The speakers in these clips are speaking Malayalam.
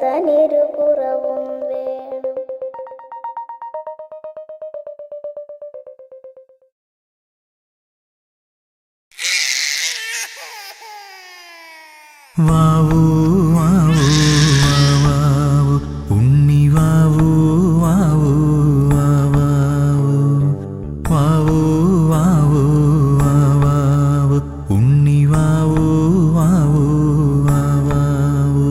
തനിരുപുറവും വേണം. വാവൂ വാവൂ വാവൂ ഉണ്ണി വാവൂ വാവൂ വാവൂ വാവൂ വാവൂ വാവൂ ഉണ്ണി വാവൂ വാവൂ വാവൂ.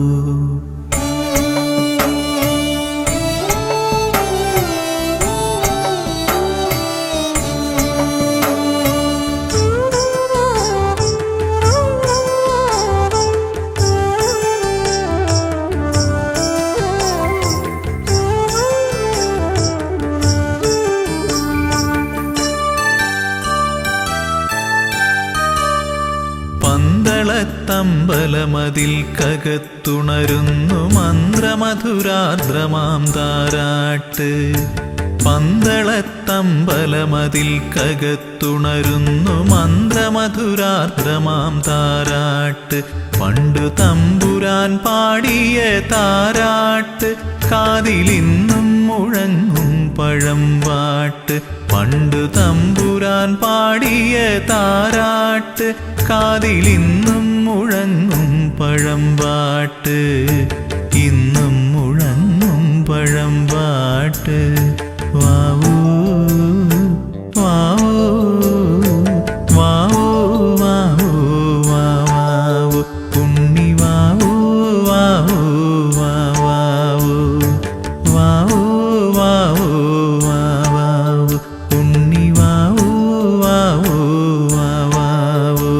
പന്തളത്തമ്പലമതിൽ കകത്തുണരുന്നു മന്ത്രമധുരാർദ്രമാം താരാട്ട്. പന്തളത്തമ്പലമതിൽ കകത്തുണരുന്നു മന്ത്രമധുരാർദ്രമാം താരാട്ട്. പണ്ടു തമ്പുരാൻ പാടിയ താരാട്ട് കാതിലിന്നും മുഴങ്ങും പഴംപാട്ട്. പണ്ടു തമ്പുരാൻ പാടിയ താരാട്ട് കാതിലിന്നും മുഴങ്ങും പഴംപാട്ട്. ഇന്നും മുഴങ്ങും പഴംപാട്ട്. വാവൂ വാവൂ വാവൂ വാവൂ വാവൂ ഉണ്ണി വാവൂ വാവൂ വാവൂ വാവൂ വാവൂ വാവൂ ഉണ്ണി വാവൂ വാവൂ വാവൂ.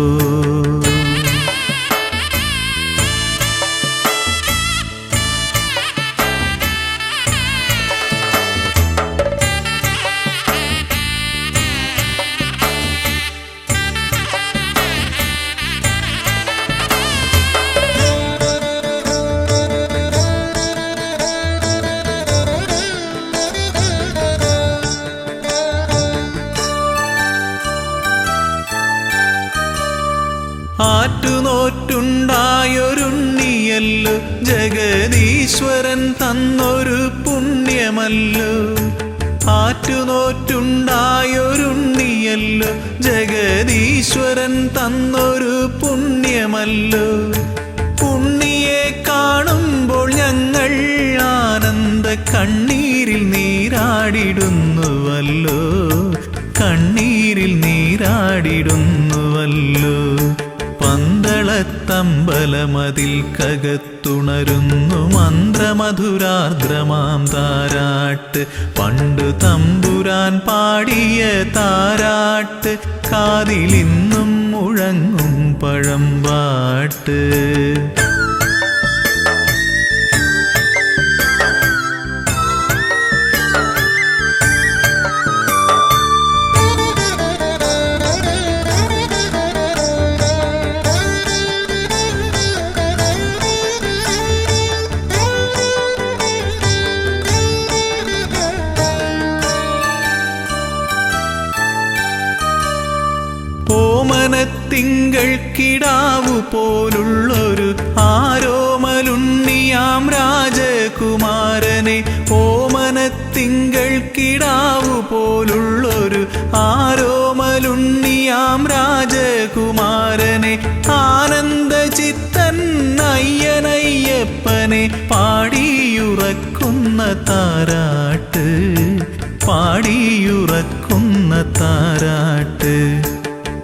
ആറ്റുനോറ്റുണ്ടായൊരുണ്ണിയല്ലോ ജഗദീശ്വരൻ തന്നൊരു പുണ്യമല്ലോ. ആറ്റുനോറ്റുണ്ടായൊരുണ്ണിയല്ലോ ജഗദീശ്വരൻ തന്നൊരു പുണ്യമല്ലോ. ഉണ്ണിയെ കാണുമ്പോൾ ഞങ്ങൾ ആനന്ദ കണ്ണീരിൽ നീരാടിടുന്നുവല്ലോ. കണ്ണീരിൽ നീരാടിടുന്നുവല്ലോ. പന്തളത്തമ്പലമതിൽ കകത്തുണരുന്നു മന്ത്രമധുരാർദ്രമാം താരാട്ട്. പണ്ടു തമ്പുരാൻ പാടിയ താരാട്ട് കാതിലിന്നും മുഴങ്ങും പഴംപാട്ട്. ഓമനത്തിങ്കൾ കിടാവു പോലുള്ളൊരു ആരോമലുണ്ണിയാം രാജകുമാരനെ. ഓമനത്തിങ്കൾ കിടാവു പോലുള്ളൊരു ആരോമലുണ്ണിയാം രാജകുമാരനെ. ആനന്ദചിത്തൻ അയ്യനയ്യപ്പനെ പാടിയുറക്കുന്ന താരാട്ട്. പാടിയുറക്കുന്ന താരാട്ട്.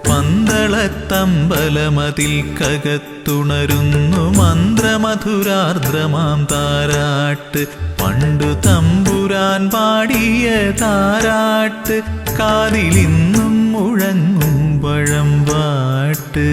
പന്തളത്തമ്പലമതിൽ കകത്തുണരുന്നു മന്ത്രമധുരാർദ്രമാം താരാട്ട്. പണ്ടു തമ്പുരാൻ പാടിയ താരാട്ട് കാതിലിന്നും മുഴങ്ങും പഴംപാട്ട്.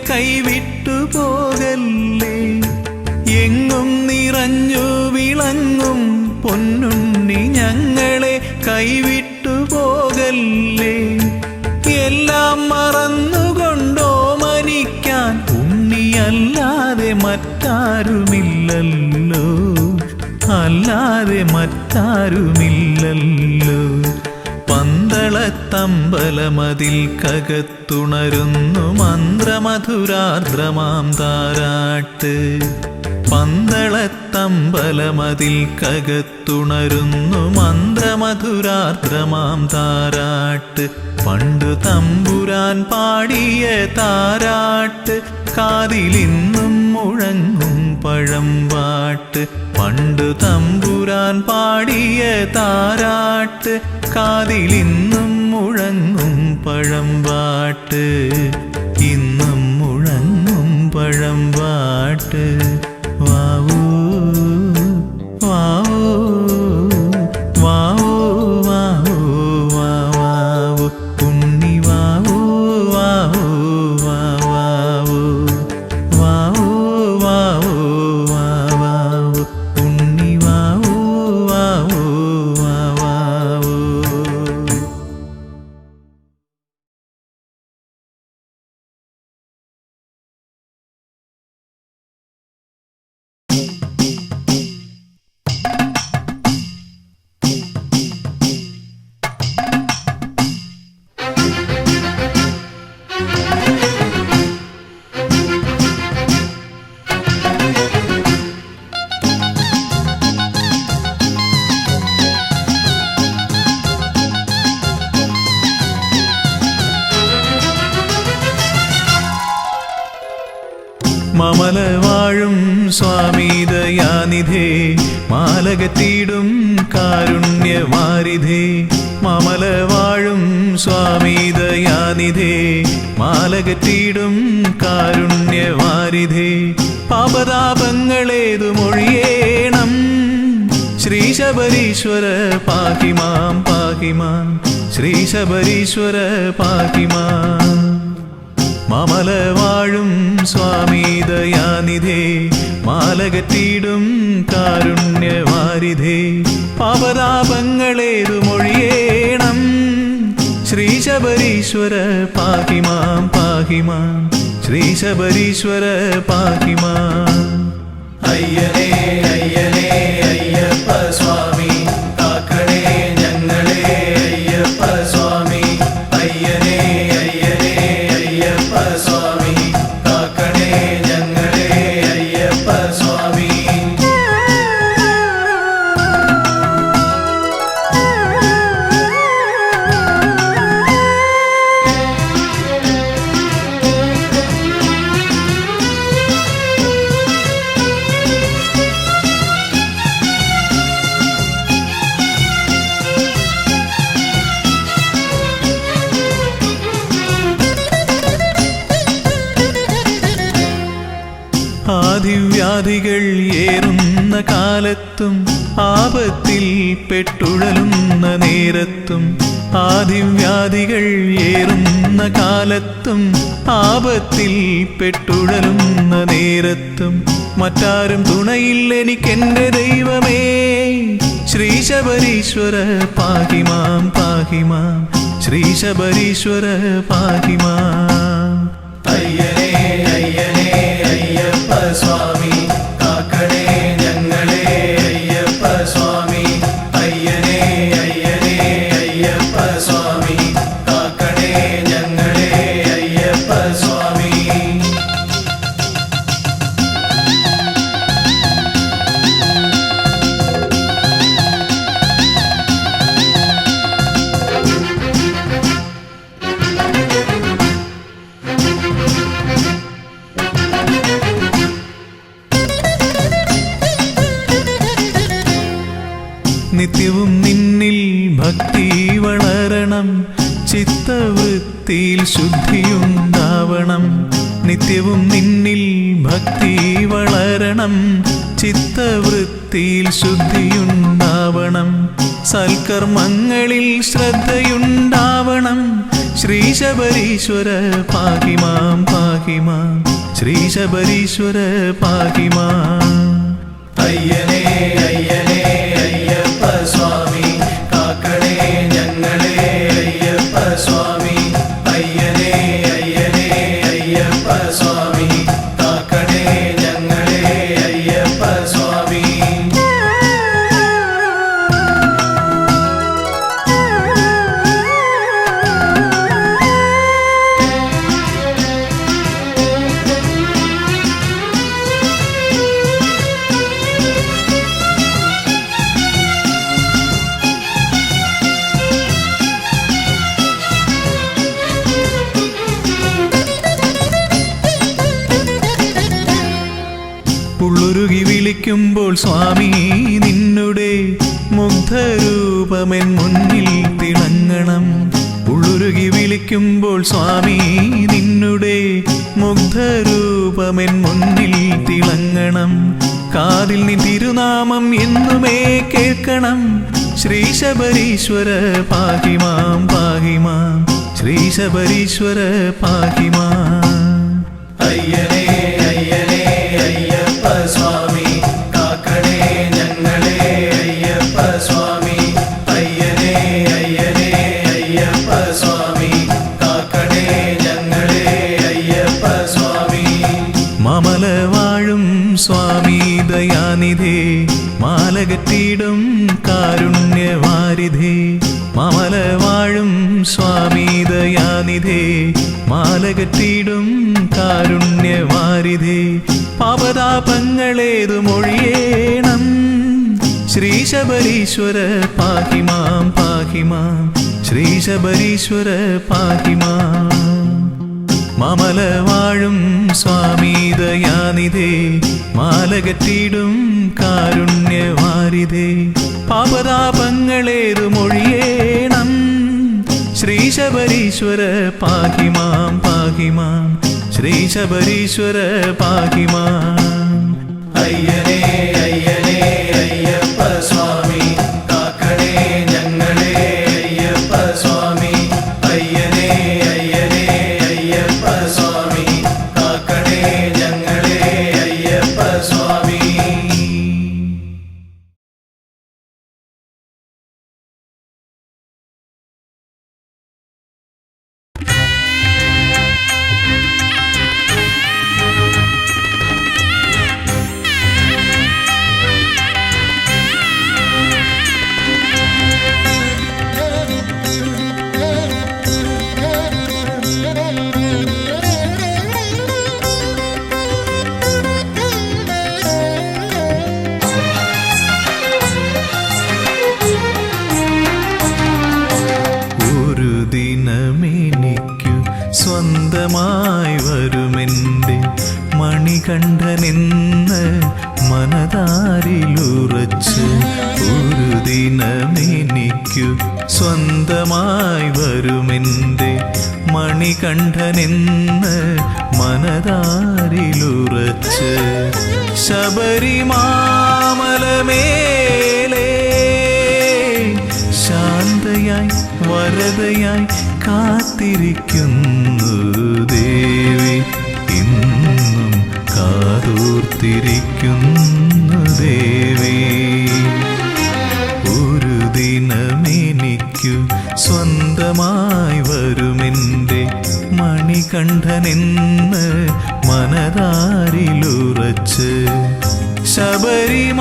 കൈവിട്ടു പോകല്ലേ. എങ്ങും നിറഞ്ഞു വിളങ്ങും പൊന്നുണ്ണി ഞങ്ങളെ കൈവിട്ടു പോകല്ലേ. എല്ലാം മറന്നുകൊണ്ടോ മനിക്കാൻ ഉണ്ണിയല്ലാതെ മറ്റാരുമില്ലല്ലോ, അല്ലാതെ മറ്റാരുമില്ലല്ലോ. പന്തളത്തമ്പലമതിൽ കകത്തുണരുന്നു മന്ത്രമധുരാർദ്രമാം താരാട്ട്. പന്തളത്തമ്പലമതിൽ കകത്തുണരുന്നു മന്ത്രമധുരാർദ്രമാം താരാട്ട്. പണ്ടു തമ്പുരാൻ പാടിയ താരാട്ട് കാതിലിന്നും മുഴങ്ങും പഴംപാട്ട്. പണ്ടു തമ്പുരാൻ പാടിയ താരാട്ട് കാതിലിന്നും മുഴങ്ങും പഴംപാട്ട്. ഇന്നും മുഴങ്ങും പഴംപാട്ട്. വാവൂ വാവൂ വാവൂ വാവൂ വാവൂ ഉണ്ണി വാവൂ വാവൂ വാവൂ വാവൂ വാവൂ വാവൂ ഉണ്ണി വാവൂ വാവൂ വാവൂ. മമല വാഴും സ്വാമി ദയാനിധേ മാലകത്തിടും കാരുണ്യവാരിധേ. മമല വാഴും സ്വാമി ദയാനിധേ മാലകത്തിടും കാരുണ്യവാരിധേ. പാപതാപങ്ങളേതു മൊഴിയേണം ശ്രീ ശബരീശ്വര പാഹിമാം പാഹിമാം. ശ്രീ ശബരീശ്വര പാഹിമാം. മമല വാഴും സ്വാമി ദയാനിധേ മാലകത്തിടും കാരുണ്യവാരിധേ. പാപതാപങ്ങളേതു മൊഴിയേണം ശ്രീ ശബരീശ്വര പാഹിമാം പാഹിമാം. ശ്രീ ശബരീശ്വര പാഹിമാം. അയ്യനേ അയ്യനേ അയ്യപ്പ സ്വാമി കാക്കണേ ഞങ്ങളെ അയ്യപ്പ സ്വാമി. അയ്യനേ അയ്യനേ അയ്യപ്പ സ്വാമി കാക്കണേ ഞങ്ങളെ അയ്യപ്പ സ്വാമി. ആദിവ്യാധികൾ ഏറുന്ന കാലത്തും ആപത്തിൽ പെട്ടുഴലുന്ന നേരത്തും. ആദിവ്യാധികൾ ഏറുന്ന കാലത്തും ആപത്തിൽ പെട്ടുഴലുന്ന നേരത്തും. മറ്റാരും തുണയില്ലെനിക്കെന്റെ ദൈവമേ ശ്രീ ശബരീശ്വര പാഹിമാം പാഹിമാം. ശ്രീ ശബരീശ്വര പാഹിമാം. അയ്യനേ അയ്യനേ അയ്യപ്പ സ്വാമി കാക്കണേ ഞങ്ങളെ അയ്യപ്പ സ്വാമി. അയ്യനേ അയ്യനേ അയ്യപ്പ സ്വാമി കാക്കണേ ഞങ്ങളെ അയ്യപ്പ സ്വാമി. നിത്യവും നിന്നിൽ ഭക്തി വളരണം ചിത്തവൃത്തിയിൽ ശുദ്ധിയുണ്ടാവണം. നിത്യവും നിന്നിൽ ഭക്തി വളരണം ചിത്തവൃത്തിയിൽ ശുദ്ധിയുണ്ടാവണം. സൽക്കർമ്മങ്ങളിൽ ശ്രദ്ധയുണ്ടാവണം ശ്രീശബരീശ്വര പാഹി മാം പാഹി മാം ശ്രീശബരീശ്വര പാഹി മാം. അയ്യനേ അയ്യനേ അയ്യപ്പ സ്വാമി കാക്കണേ ഞങ്ങളെ അയ്യപ്പ സ്വാമി. അയ്യനേ അയ്യനേ അയ്യപ്പ സ്വാമി കാക്കണേ ഞങ്ങളെ അയ്യപ്പ സ്വാമി. ഉള്ളുരുകി വിളിക്കുമ്പോൾ സ്വാമി നിന്നുടെ മുഗ്ധരൂപമെൻ മുന്നിൽ തിളങ്ങണം. ഉള്ളുരുകി വിളിക്കുമ്പോൾ സ്വാമി നിന്നുടെ മുഗ്ധരൂപമെൻ മുന്നിൽ തിളങ്ങണം. കാതിൽ നീ തിരുനാമം എന്നുമേ കേൾക്കണം. ശ്രീശബരീശ്വര പാഹി മാം പാഹി മാം ശ്രീശബരീശ്വര പാഹി മാം. അയ്യനേ അയ്യനേ അയ്യപ്പ സ്വാമി കാക്കണേ ഞങ്ങളെ അയ്യപ്പ സ്വാമി. അയ്യനേ അയ്യനേ അയ്യപ്പ സ്വാമി കാക്കണേ ഞങ്ങളെ അയ്യപ്പ സ്വാമി. മാമല വാഴും സ്വാമി ദയാനിധേ മാലകറ്റിടും കാരുണ്യവാരിധേ. മാമല വാഴും സ്വാമി ദയാനിധേ മാലകറ്റിടും കാരുണ്യവാരിധേ. പാപതാപങ്ങളേതു മൊഴിയേണം. ശ്രീശബരീശ്വര പാഹി മാം പാഹി മാം ശ്രീശബരീശ്വര പാഹി മാം. മാമല വാഴും സ്വാമി ദയാനിധേ മാലകറ്റിടും കാരുണ്യവാരിധേ. പാപതാപങ്ങളേതു മൊഴിയേണം. ശ്രീശബരീശ്വര പാഹി മാം പാഹി മാം ശ്രീശബരീശ്വര പാഹി മാം. അയ്യനേ അയ്യനേ അയ്യപ്പ സ്വാമി കാക്കണേ ഞങ്ങളെ അയ്യപ്പ സ്വാമി. അയ്യനേ അയ്യനേ അയ്യപ്പ സ്വാമി കാക്കണേ ഞങ്ങളെ അയ്യപ്പ സ്വാമി. സ്വന്തമായി വരുമെൻ്റെ മണികണ്ഠനെന്ന് മനതാരിലുറച്ച്. ഒരു ദിനമെനിക്കു സ്വന്തമായി വരുമെൻ്റെ മണികണ്ഠനെന്ന് മനതാരിലുറച്ച്. ശബരിമാമലമേലേ ശാന്തയായി വരദയായി കാത്തിരിക്കുന്നു ദേവി, ഇന്നും കാതോർത്തിരിക്കുന്നു ദേവി. ഒരു ദിനമെനിക്കു സ്വന്തമായി വരുമെൻ്റെ മണികണ്ഠനെന്ന് മനതാരിലുറച്ച്. ശബരിമാമലമേലേ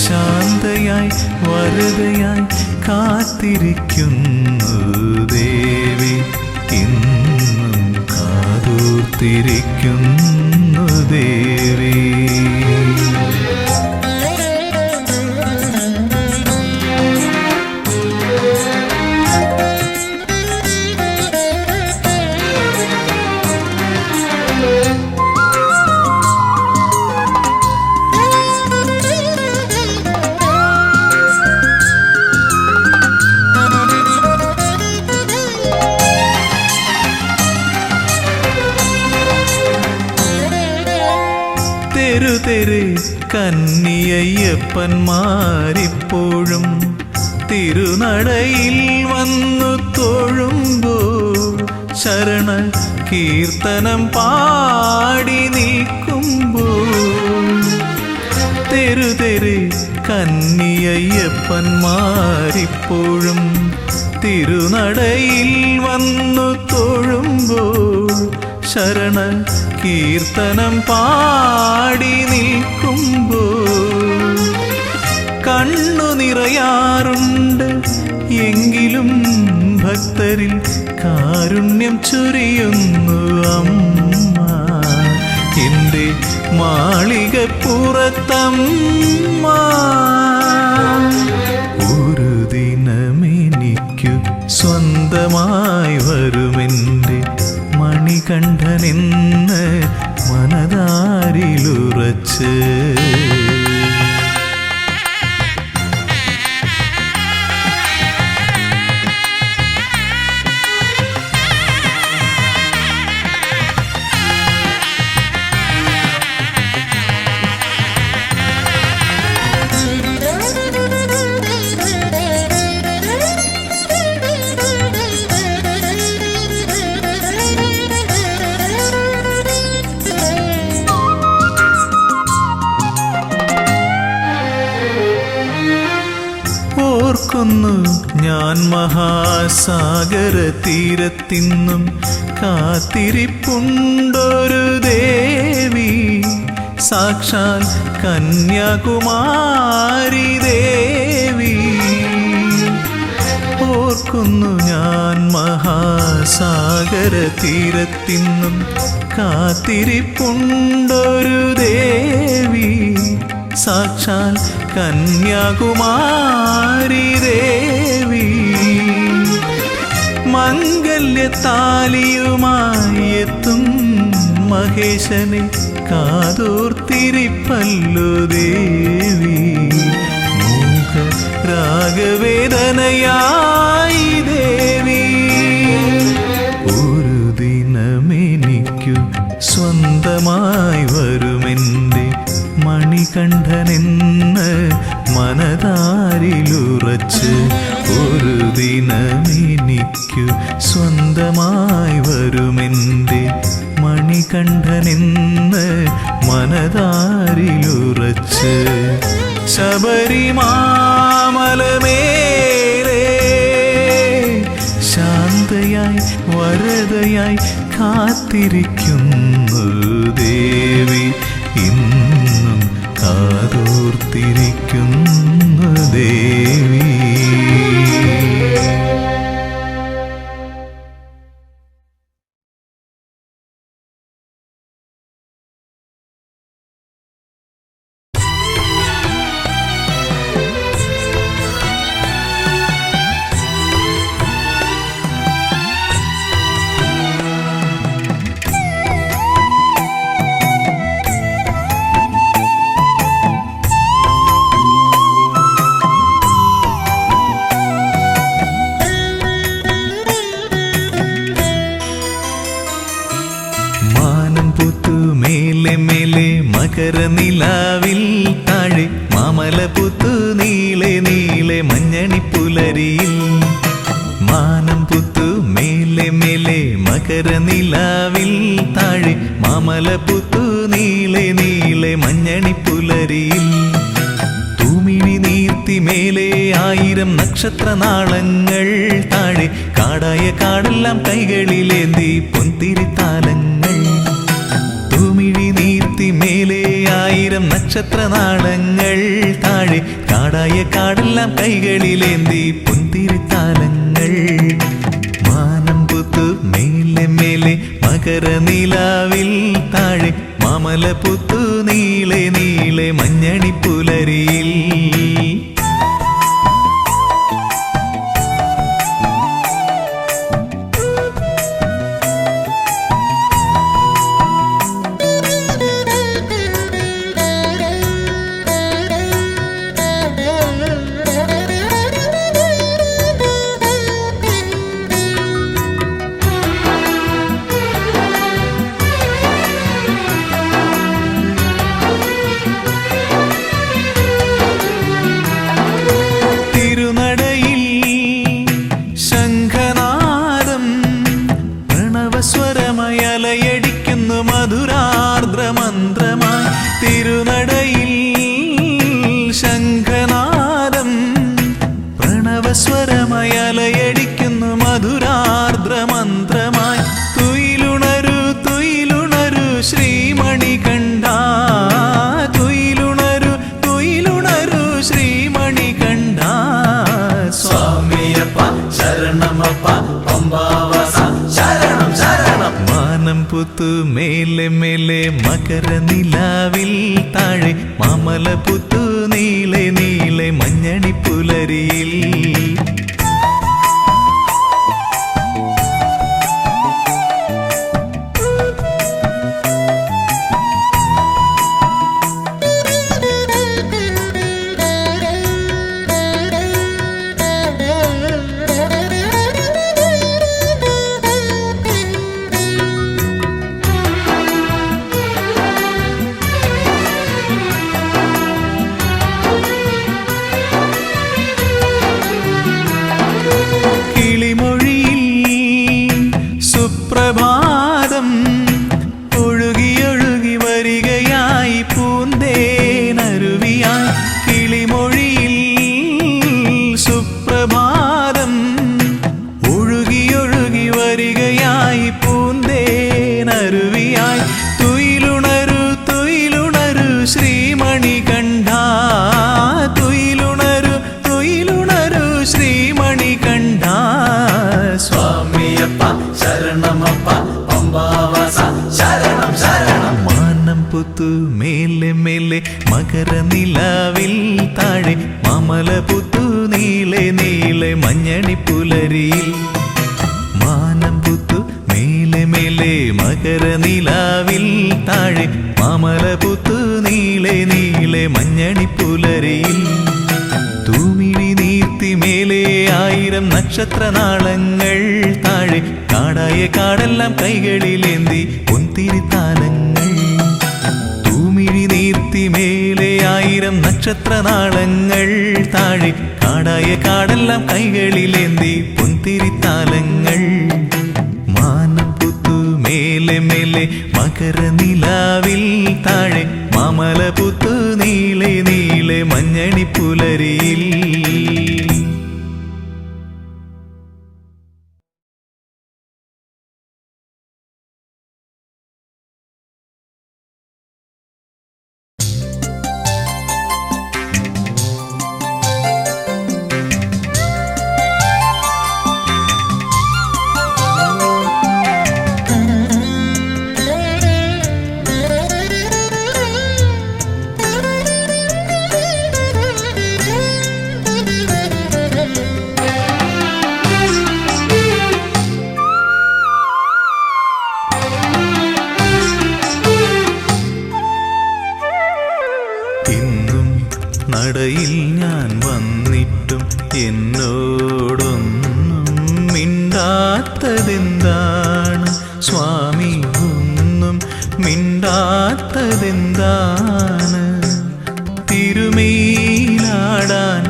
ശാന്തയായി വരദയായി കാത്തിരിക്കുന്നു ദേവി, ഇന്നും കാതോർത്തിരിക്കുന്നു ദേവി. തെരുതെരെ കന്നിയയ്യപ്പന്മാരിപ്പോഴും തിരുനടയിൽ വന്നു തൊഴുമ്പോൾ ശരണ കീർത്തനം പാടി നിൽക്കുമ്പോൾ തെരുതെരെ കന്നിയയ്യപ്പന്മാരിപ്പോഴും തിരുനടയിൽ വന്നു തൊഴുമ്പോൾ ശരണ കീർത്തനം പാടി നിൽക്കുമ്പോൾ കണ്ണു നിറയാറുണ്ട് എങ്കിലും ഭക്തരിൽ കാരുണ്യം ചൊരിയുന്നു അമ്മ എൻ്റെ മാളികപ്പുറത്തമ്മ ഒരു ദിനമെനിക്കു സ്വന്തമായി വരുമെൻ്റെ മണികണ്ഠനെന്ന് മനതാരിലുറച്ച് ഓർക്കുന്നു ഞാൻ മഹാസാഗര തീരത്തിന്നും കാത്തിരിപ്പുണ്ടൊരു ദേവി സാക്ഷാൽ കന്യാകുമാരി ദേവി ഓർക്കുന്നു ഞാൻ മഹാസാഗര തീരത്തിന്നും കാത്തിരിപ്പുണ്ടൊരു ദേവി സാക്ഷാൽ കന്യാകുമാരി ദേവി മംഗല്യത്താലിയുമായി എത്തും മഹേശനെ കാതോർത്തിരിപ്പല്ലോ ദേവി മൂക രാഗവേദനയായി ദേവി ഒരു ദിനമെനിക്കു സ്വന്തമായി വരുമെൻ്റെ മണികണ്ഠനെന്ന് മനതാരിലുറച്ച് ഒരു ദിനമെനിക്കു സ്വന്തമായി വരുമെൻ്റെ മണികണ്ഠനെന്ന് മനതാരിലുറച്ച് ശബരിമാമലമേലേ ശാന്തയായി വരദയായി കാത്തിരിക്കുന്നു ദേവി ഇന്നും കാതോർത്തിരിക്കുന്നു ദേവി മകരനിലാവിൽ താഴെ മാമലപുത്തു നീളെ നീളെ മഞ്ഞണിപ്പുലരിയിൽ മാനം പുത്തു മേലെ മേലെ മകരനിലാവിൽ താഴെ മാമലപുത്തു നീളെ നീളെ മഞ്ഞണിപ്പുലരിയിൽ തൂമിഴി നീർത്തി മേലെ 1000 നക്ഷത്രനാളങ്ങൾ താഴെ കാടായ കാടെല്ലാം കൈകളിലേന്തി പൊന്തിരിത്താലങ്ങൾ തൂമിഴി നീർത്തി മേലെ 1000 നക്ഷത്രനാളങ്ങൾ താഴെ കാടായ കാടെല്ലാം കൈകളിലേന്തി പൊന്തിരിത്താലങ്ങൾ മാനം പുത്തു മേലെ മേലെ മകരനിലാവിൽ താഴെ മാമലപുത്തു നീളെ നീളെ മഞ്ഞണിപ്പുലരിയിൽ പുത്തു മേലെ മേലെ മകര നിലാവിൽ താഴെ മാമല പുത്തു നീളെ നീളെ മഞ്ഞണി പുലരിയിൽ. സുപ്രഭാതം ഒഴുകിയൊഴുകി വരികയായി പൂന്തേനരുവിയായി. കിളിമൊഴിയിൽ സുപ്രഭാതം ഒഴുകിയൊഴുകി വരികയായി പൂന്തേനരുവിയായി. തുയിലുണരു തുയിലുണരു ശ്രീമണികണ്ഠ, തുയിലുണരു തുയിലുണരു ശ്രീമണികണ്ഠ. സ്വാമിയപ്പ ശരണമപ്പ പമ്പാവാസ ശരണം ശരണം. മാനം പുത്തു മേലെ മേലെ മകര നിലാവിൽ താഴെ മാമല പുത്തു നീളെ നീളെ മഞ്ഞണി പുലരിയിൽ. മാനം പുത്തു മേലെ മേലെ മകര നിലാവിൽ താഴെ മാമല പുത്തു നീളെ നീളെ മഞ്ഞണി പുലരിയിൽ. തൂമിഴി നീർത്തി മേലെ 1000 നക്ഷത്രനാളങ്ങൾ താഴെ കാടായ കാടെല്ലാം കൈകളിലേന്തി പൊന്തിരിത്താലങ്ങൾ. തൂമിഴി നീർത്തി മേലെ 1000 നക്ഷത്രനാളങ്ങൾ താഴെ കാടായ കാടെല്ലാം കൈകളിലേന്തി പൊന്തിരിത്താലങ്ങൾ. മാനം പുത്തു മേലെ മേലെ മകര നിലാവിൽ താഴെ മാമല പുത്തു നീളെ നീളെ മഞ്ഞണി പുലരിയിൽ. നടയിൽ ഞാൻ വന്നിട്ടും എന്നോടൊന്നും മിണ്ടാത്തതെന്താണ് സ്വാമി, ഒന്നും മിണ്ടാത്തതെന്താണ്? തിരുമേലാടാൻ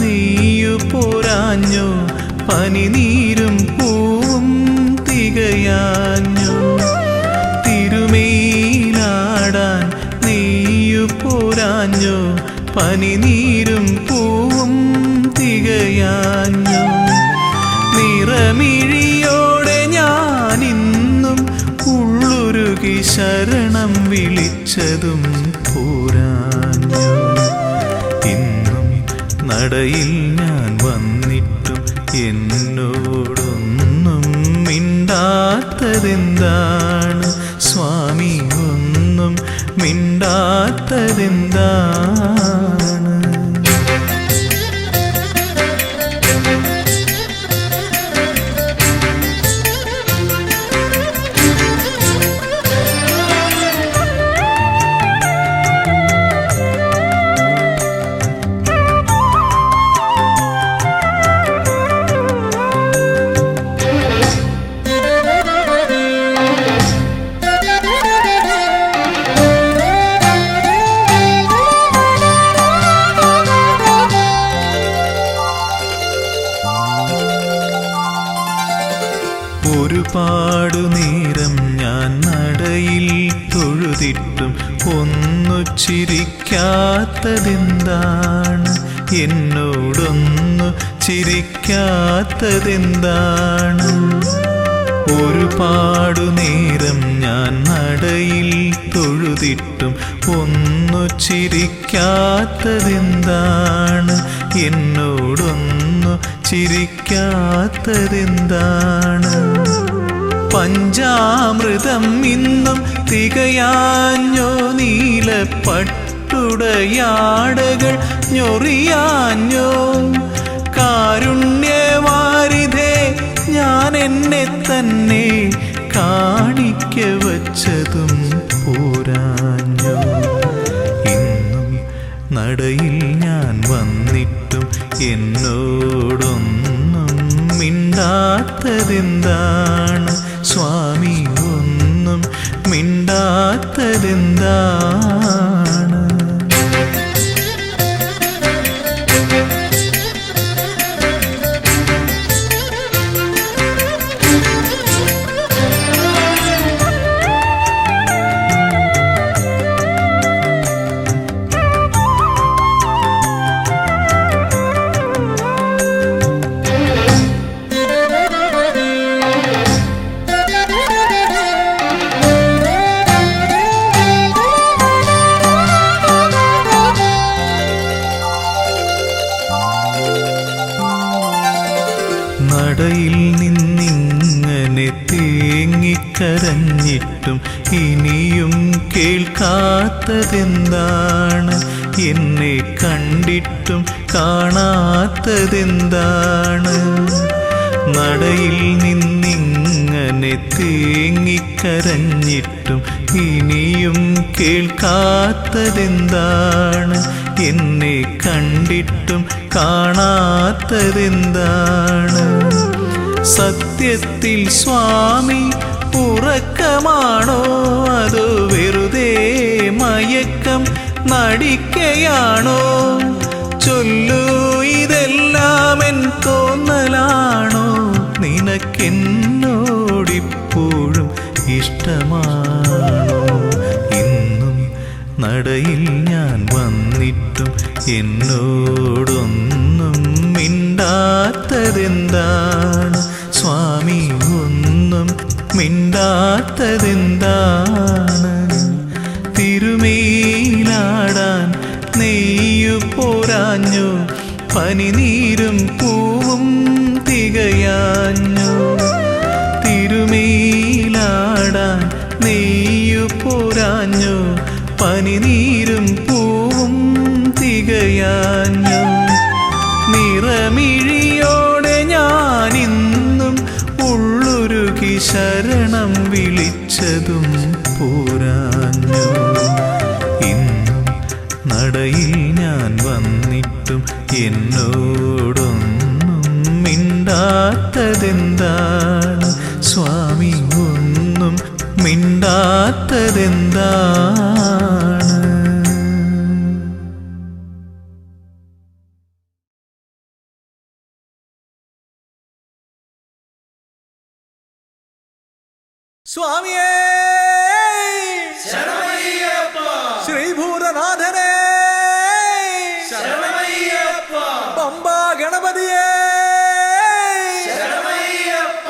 നെയ്യു പോരാഞ്ഞോ, പനിനീരും പൂവും തികയാഞ്ഞോ? തിരുമേലാടാൻ നെയ്യു പോരാഞ്ഞോ, പനിനീരും പൂവും തികയാഞ്ഞോ? നിറമിഴിയോടെ ഞാനിന്നും ഉള്ളുരുകി ശരണം വിളിച്ചതും പോരാഞ്ഞോ? ഇന്നും നടയിൽ ഞാൻ വന്നിട്ടും എന്നോടൊന്നും മിണ്ടാത്തതെന്താണ് സ്വാമി, ഒന്നും മിണ്ടാത്തതെന്താണ്? ഒരുപാടു നേരം ഞാൻ നടയിൽ തൊഴുതിട്ടും ഒന്നു ചിരിക്കാത്തതെന്താണ്? എന്നോടൊന്നു ചിരിക്കാത്തതെന്താണ്? ഒരുപാടു നേരം ഞാൻ നടയിൽ തൊഴുതിട്ടും ഒന്നു ചിരിക്കാത്തതെന്താണ്? എന്നോടൊന്നു ചിരിക്കാത്തതെന്താണ്? പഞ്ചാമൃതം ഇന്നും തികയാഞ്ഞോ നീലപ്പട്ടുടയാടകൾ ഞൊറിയാഞ്ഞോ കാരുണ്യവാരിധേ ഞാൻ എന്നെ തന്നെ കാണിക്ക വച്ചതും പോരാഞ്ഞോ ഇന്നും നടയിൽ ഞാൻ വന്നിട്ടും എന്നോടൊന്നും മിണ്ടാത്തതെന്താണ് സ്വാമി ഒന്നും മിണ്ടാത്തതെന്താണ് നടയിൽ നിന്നിങ്ങനെ തേങ്ങിക്കരഞ്ഞിട്ടും ഇനിയും കേൾക്കാത്തതെന്താണ് എന്നെ കണ്ടിട്ടും കാണാത്തതെന്താണ് നടയിൽ നിന്നിങ്ങനെ തേങ്ങിക്കരഞ്ഞിട്ടും ഇനിയും കേൾക്കാത്തതെന്താണ് എന്നെ കണ്ടിട്ടും കാണാത്തതെന്താണ് സത്യത്തിൽ സ്വാമി ഉറക്കമാണോ അതോ വെറുതെ മയക്കം നടിക്കയാണോ ചൊല്ലൂ ഇതെല്ലാം എൻ തോന്നലാണോ നിനക്കെന്നോടിപ്പോഴും ഇഷ്ടമാണോ ഇന്നും നടയിൽ ഞാൻ വന്നിട്ടും എന്നോടൊന്നും മിണ്ടാത്തതെന്താണ് സ്വാമി ഒന്നും മിണ്ടാത്തതെന്താണ് തിരുമേലാടാൻ നെയ്യു പോരാഞ്ഞു പനിനീരും പൂവും തികയാഞ്ഞു തിരുമേലാടാൻ നെയ്യു പോരാഞ്ഞു പനിനീരും പൂവും തികയാഞ്ഞു നിറമിഴിയോടെ ഞാനിന്നും ഉള്ളുരുകി ശരണം വിളിച്ചതും പോരാഞ്ഞു ഇന്നും നടയിൽ ഞാൻ വന്നിട്ടും എന്നോടൊന്നും മിണ്ടാത്തതെന്താണ് സ്വാമി ഒന്നും മിണ്ടാത്തതെന്താണ് സ്വാമിയേ ശരണമയ്യപ്പ ശ്രീഭൂതനാഥനേ ശരണമയ്യപ്പ പമ്പാ ഗണപതിയേ ശരണമയ്യപ്പ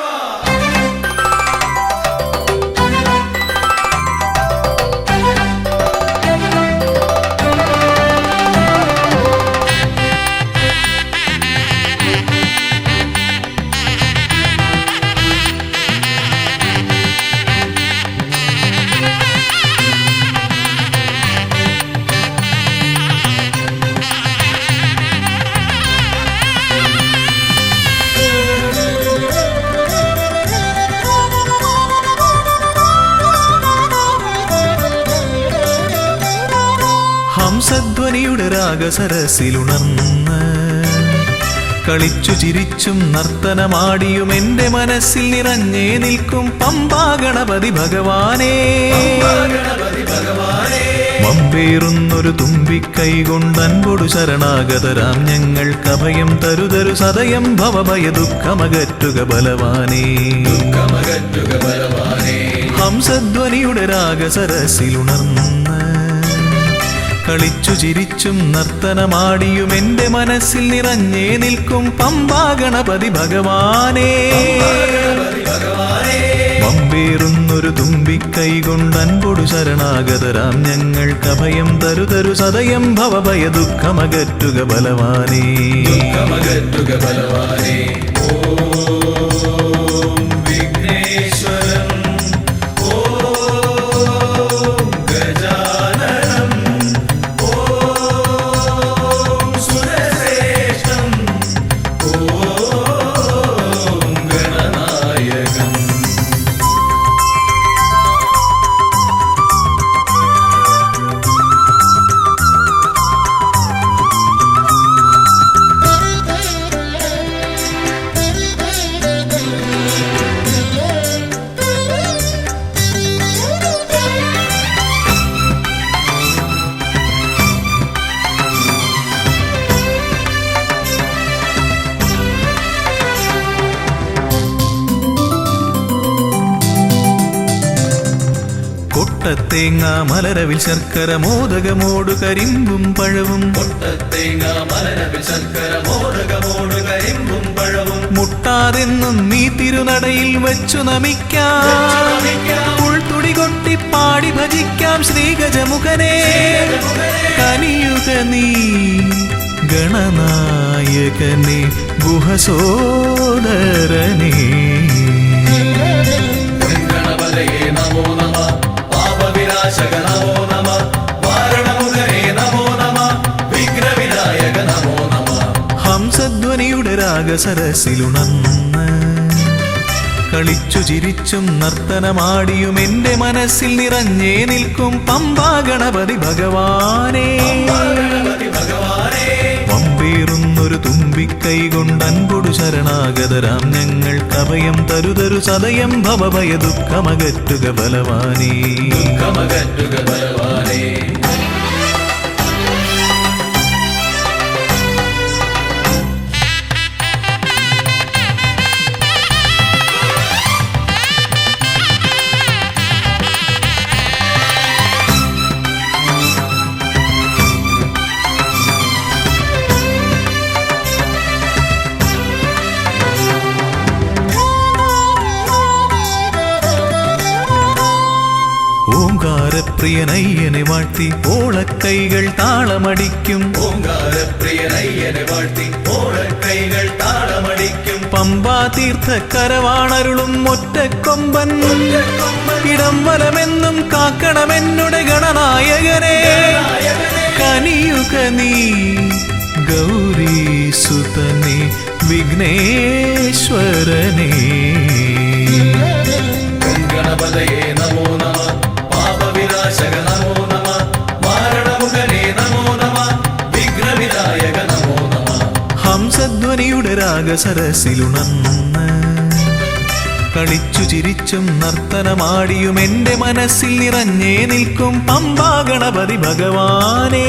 ഹംസധ്വനിയുടെ രാഗസരസിലുണർന്ന് കളിച്ചു ചിരിച്ചും നർത്തനമാടിയും എൻ്റെ മനസ്സിൽ നിറഞ്ഞേ നിൽക്കും പമ്പാ ഗണപതി ഭഗവാനേ മമ്പേറുന്നൊരു തുമ്പിക്കൈ കൊണ്ടൻപൊടു ശരണാഗതരാം ഞങ്ങൾക്കഭയം തരുതരു സദയം ഭവഭയ ദുഃഖമകറ്റുക ബലവാനേ ഹംസധ്വനിയുടെ രാഗസരസിലുണർന്ന് കളിച്ചു ചിരിച്ചും നർത്തനമാടിയും എൻ്റെ മനസ്സിൽ നിറഞ്ഞേ നിൽക്കും പമ്പാ ഗണപതി ഭഗവാനേ മമ്പേറുന്നൊരു തുമ്പിക്കൈ കൊണ്ടൻപൊടു ശരണാഗതരാം ഞങ്ങൾക്കഭയം തരുതരു സദയം ഭവഭയ ദുഃഖമകറ്റുക ബലവാനേ ഓം വിഘ്നേശ്വരായ വിഘ്നേശ്വരം ഓം ഗജാനനം ഓം സുരശ്രേഷ്ഠം ഓം ഗണനായകം. കൊട്ടത്തേങ്ങ മലരവിൽ ശർക്കര മോദകമോടു കരിമ്പും പഴവും കൊട്ടത്തേങ്ങ മലരവിൽ ശർക്കര മോദകമോട് കരിമ്പും പഴവും മുട്ടാതെന്നും നീ തിരുനടയിൽ വെച്ചു നമിക്കാം ഉൾത്തുടി കൊട്ടി പാടി ഭജിക്കാം ശ്രീഗജമുഖനെ കനിയുക നീ ഗണനായകനെ ഗുഹസോദരനെ. ഗണപതയേ നമോ നമ പാപവിനാശക നമോ നമ വാരണമുഖനേ നമോ നമ വിഘ്നവിനായക നമോ നമ. ഹംസധ്വനിയുടെ രാഗസരസിലുണർന്ന് കളിച്ചു ചിരിച്ചും നർത്തനമാടിയും എന്റെ മനസ്സിൽ നിറഞ്ഞേ നിൽക്കും പമ്പാ ഗണപതി ഭഗവാനേ. ഗണപതി ഭഗവാനേ പമ്പേറുന്നൊരു തുമ്പിക്കൈ കൊണ്ടൻപൊടു ശരണാഗതരാം ഞങ്ങൾക്ക് അഭയം തരുതരു സദയം ഭവഭയ ദുഃഖമകറ്റുക ബലവാനേ. ദുഃഖമകറ്റുക ബലവാനേ. ഓംകാരപ്രിയനയ്യനെ വാഴ്ത്തി ഓളക്കൈകൾ താളമടിക്കും ഓംകാരപ്രിയനയ്യനെ വാഴ്ത്തി ഓളക്കൈകൾ താളമടിക്കും പമ്പാ തീർത്ഥക്കരവാണരുളും ഒറ്റക്കൊമ്പൻ ഇടം വലമെന്നും കാക്കണമെന്നുടെ ഗണനായകനെ കനിയുക നീ ഗൗരീസുതനെ വിഘ്നേശ്വരനെ. ഗണപതയേ നമോ നമ പാപവിനാശക നമോ നമ വാരണമുഖനേ നമോ നമ വിഘ്നവിനായക നമോ നമ. ഹംസധ്വനിയുടെ രാഗസരസിലുണർന്ന് കളിച്ചു ചിരിച്ചും നർത്തനമാടിയും എന്റെ മനസ്സിൽ നിറഞ്ഞേ നിൽക്കും പമ്പാ ഗണപതി ഭഗവാനേ.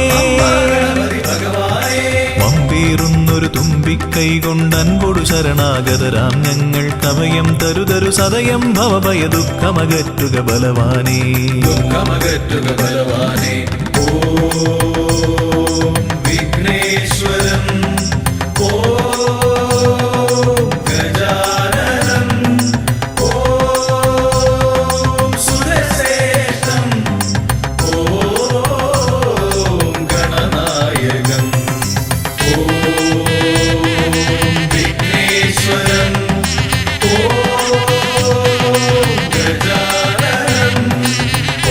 ഗണപതി ഭഗവാനേ പമ്പേറുന്നൊരു തുമ്പിക്കൈ കൊണ്ടൻപൊടു ശരണാഗതരാം ഞങ്ങൾക്ക് അഭയം തരുതരു സദയം ഭവഭയ ദുഃഖമകറ്റുക ബലവാനേ. ദുഃഖമകറ്റുക ബലവാനേ. ഓം വിഘ്നേശ്വരം ഓം ഗജാനനം ഓം സുരശ്രേഷ്ഠം ഓം ഗണനായകം ഓം വിഘ്നേശ്വരം ഓം ഗജാനനം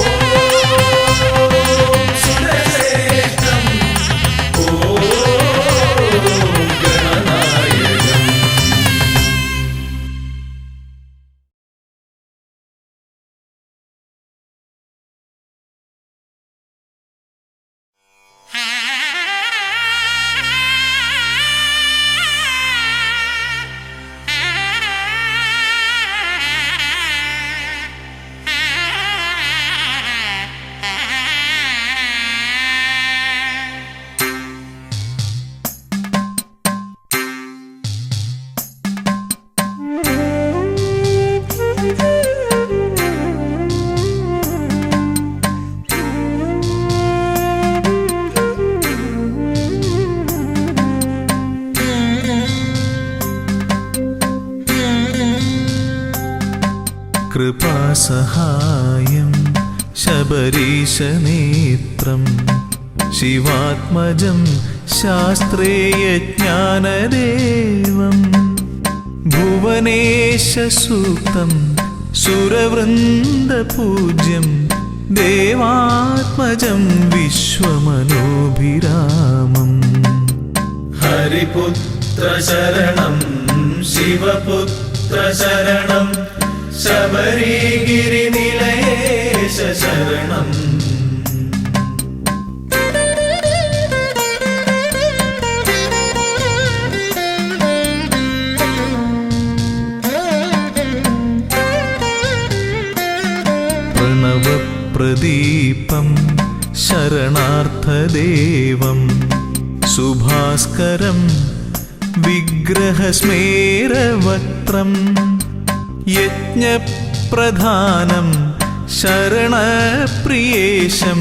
ഓം സുരശ്രേഷ്ഠം ഓം ഗണനായകം. കൃപാസഹായം ശബരീശനേത്രം ശിവാത്മജം ശാസ്ത്രേയജ്ഞാനദേവം ഭുവനേശസൂക്തം സുരവൃന്ദപൂജ്യം ദേവാത്മജം വിശ്വമനോഭിരാമം. ഹരിപുത്ര ശരണം ശിവപുത്ര ശരണം ശബരിഗിരിനിലയേശ ശരണം. പ്രണവപ്രദീപം ശരണാർത്ഥദേവം സുഭാസ്കരം വിഗ്രഹസ്മേരവക്ത്രം യജ്ഞപ്രധാനം ശരണപ്രിയേശം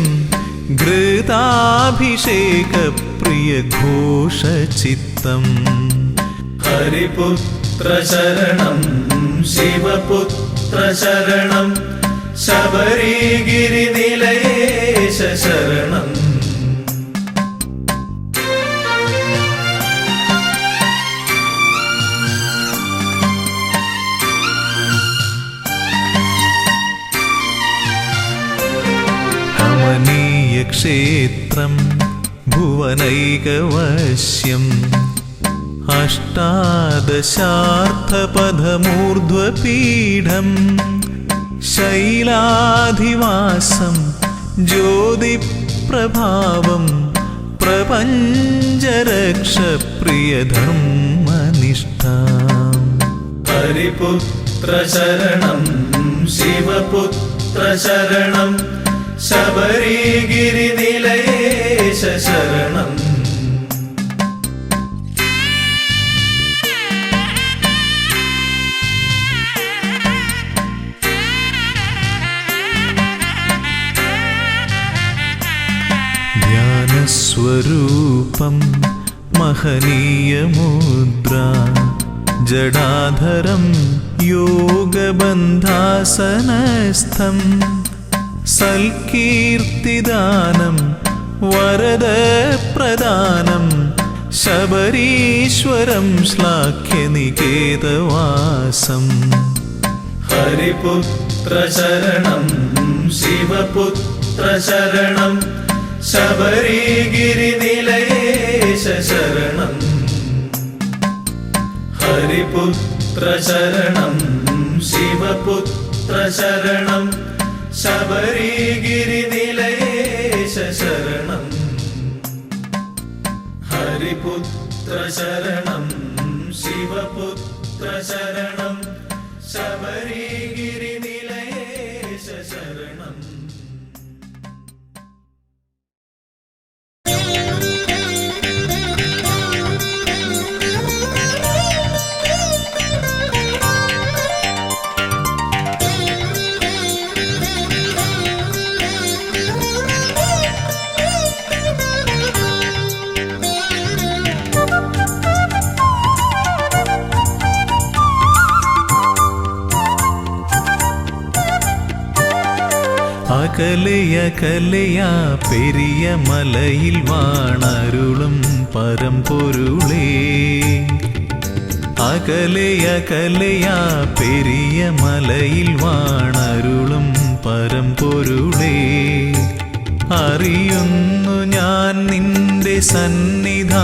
ഘൃതാഭിഷേകപ്രിയഘോഷചിത്തം. ഹരിപുത്ര ശരണം ശിവപുത്ര ശരണം ശബരിഗിരിനിലയേശ ശരണം. കമനീയക്ഷേത്രം ഭുവനൈകവശ്യം അഷ്ടാദശാർത്ഥപഥമൂർധ്വപീഠം ശൈലാധിവാസം ജ്യോതിപ്രഭാവം പ്രപഞ്ചരക്ഷപ്രിയധർമ്മനിഷ്ഠാം. ഹരിപുത്ര ശരണം ശിവപുത്ര ശരണം ശബരിഗിരിനിലയേശ ശരണം. ധ്യാനസ്വരൂപം മഹനീയമുദ്ര ജടാധരം യോഗബന്ധാസനസ്ഥം സൽകീർത്തിദാനം വരദപ്രദാനം ശബരീശ്വരം ശ്ലാഘ്യനികേതവാസം. ഹരിപുത്ര ശരണം ശിവപുത്ര ശരണം ശബരിഗിരിനിലയേശ ശരണം. ഹരിപുത്ര ശരണം ശിവപുത്ര ശരണം ശബരിഗിരിനിലയേശ ശരണം. ഹരിപുത്ര ശരണം ശിവപുത്ര ശരണം ശബരിഗിരിനിലയേശ ശരണം. അകലയകലയാ പെരിയ മലയിൽ വാണരുളും പരമ്പൊരുളേ. അകലയകലയാ പെരിയ മലയിൽ വാണരുളും പരമ്പൊരുളേ. അറിയുന്നു ഞാൻ നിന്റെ സന്നിധാനമവിടെ.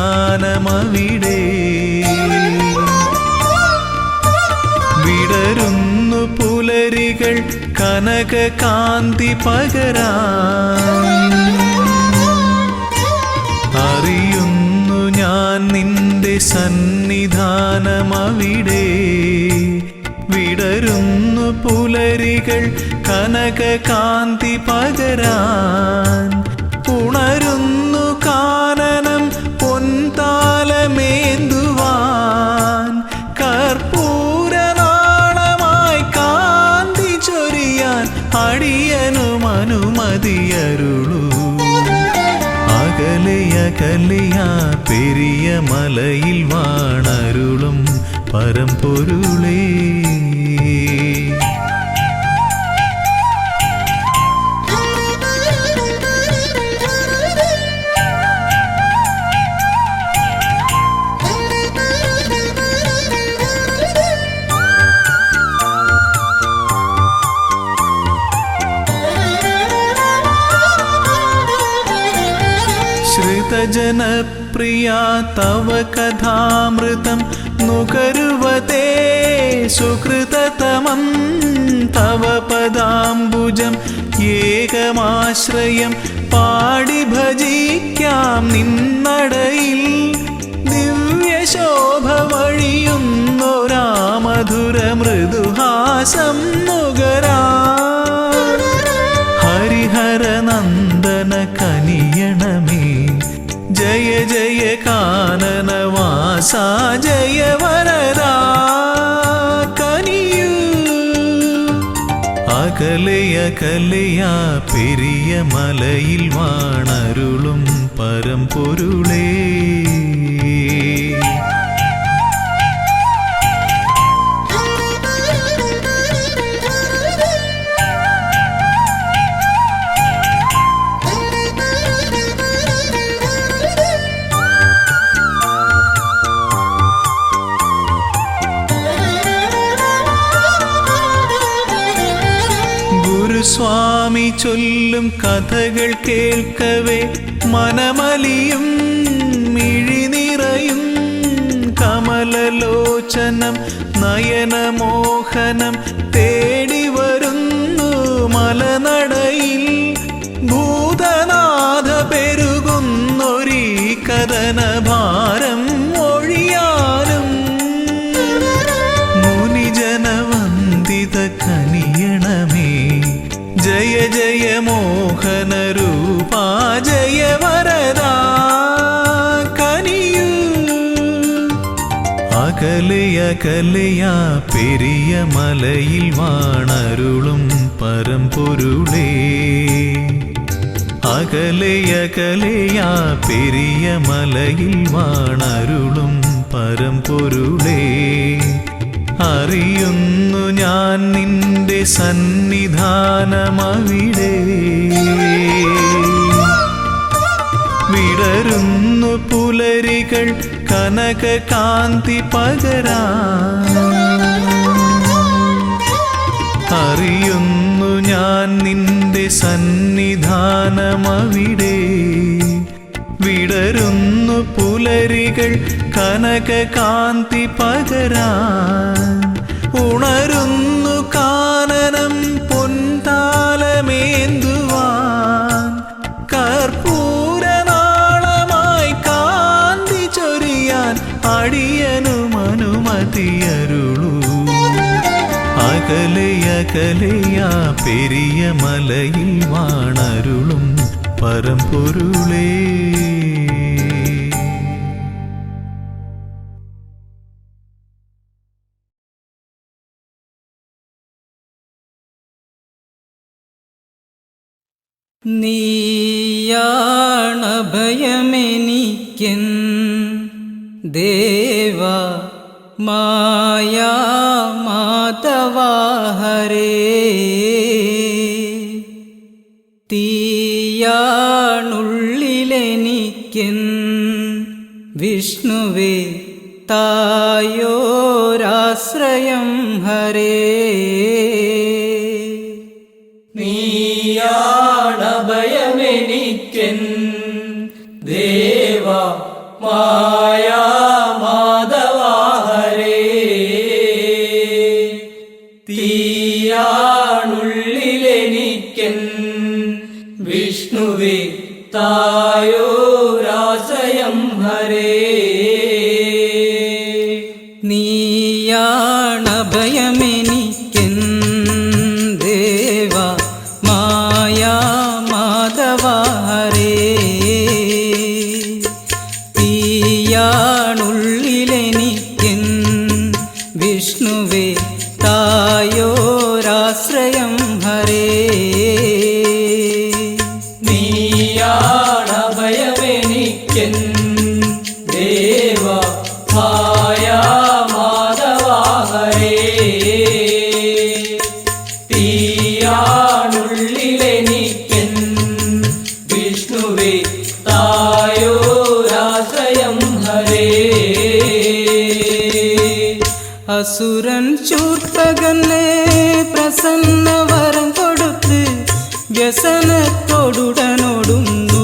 വിടരുന്നു പുലരികൾ കനകകാന്തി പകരാൻ. അറിയുന്നു ഞാൻ നിന്റെ സന്നിധാനമവിടെ. വിടരുന്നു പുലരികൾ കനകകാന്തി പകരാൻ. ഉണരുന്നു കാനനം പൊൻതാലമേന്തുവാൻ. കർപ്പൂരനാളമായി കാന്തി ചൊരിയാൻ അടിയനും അനുമതിയരുളൂ. അകലയകലയാ പെരിയ മലയിൽ വാണരുളും പരമ്പൊരുളേ. जनप्रिया तव कथामृतं नुकरुवते सुकृततमं तव पदाम्बुजम् एकमाश्रयं पाडि भजिक्यां निन्नडയിൽ ദിവ്യശോഭവഴിയുന്നൊരാ മധുര മൃദുഹാസം നുകരാ ഹരിഹര നന്ദന കനിയണമേ ജയ ജയ കാനനവാസ ജയ വരദാ കനിയൂ അകലയകലയാ പെരിയ മലയിൽ വാണരുളും പരമ്പൊരുളേ സ്വാമി ചൊല്ലും കഥകൾ കേൾക്കവേ മനമലിയും മിഴിനിറയും കമലലോചനം നയനമോഹനം തേടി വരുന്നു മലനടയിൽ ഭൂതനാഥ പെരുകുന്നൊരീ കഥനഭാരം ഒഴിയാനും മുനിജനവന്ദിത കനിയണമേ ജയ ജയ മോഹന രൂപാ ജയ വരദാ കനിയൂ അകലയകലയാ പെരിയ മലയിൽ വാണരുളും പരമ്പൊരുളേ അകലയകലയാ പെരിയ മലയിൽ വാണരുളും പരമ്പൊരുളേ അറിയുന്നു ഞാൻ നിന്റെ സന്നിധാനമവിടെ വിടരുന്നു പുലരികൾ കനക കാന്തി പകരാ അറിയുന്നു ഞാൻ നിന്റെ സന്നിധാനമവിടെ വിടരുന്നു പുലരികൾ കനക കാന്തി പകരാൻ ഉണരുന്നു കാനനം പൊൻതാലമേന്തുവാൻ കർപ്പൂരനാളമായി കാന്തി ചൊരിയാൻ അടിയനും അനുമതിയരുളൂ അകലയകലയാ പെരിയ മലയിൽ വാണരുളും പരമ്പൊരുളേ നീയാണഭയമെനിക്കൻ ദേവ മായാ മാധവാ ഹരേ തീയാണുള്ളിലെനിക്കൻ വിഷ്ണുവേ തായോരാശ്രയം ഹരേ നീയാണഭയമെനിക്കൻ ദേവ മായാ മാധവാ ഹരേ തീയാണുള്ളിലെനിക്കൻ വിഷ്ണുവേ തായോരാശ്രയം ഹരേ നീയാണഭയമെനിക്കൻ ദേവ മായാ മാധവാ ഹരേ തീയാണുള്ളിലെനിക്കൻ വിഷ്ണുവേ തായോരാശ്രയം ഹരേ നീയാണഭയമെനിക്കൻ ദേവ മായാ മാധവാ ഹരേ തീയാണുള്ളിലെനിക്കൻ വിഷ്ണുവേ തായോരാശ്രയം ഹരേ അസുരൻ ശൂർപ്പകനെ പ്രസന്നവരം കൊടുത്ത് വ്യസനത്തോടുടനോടുന്നു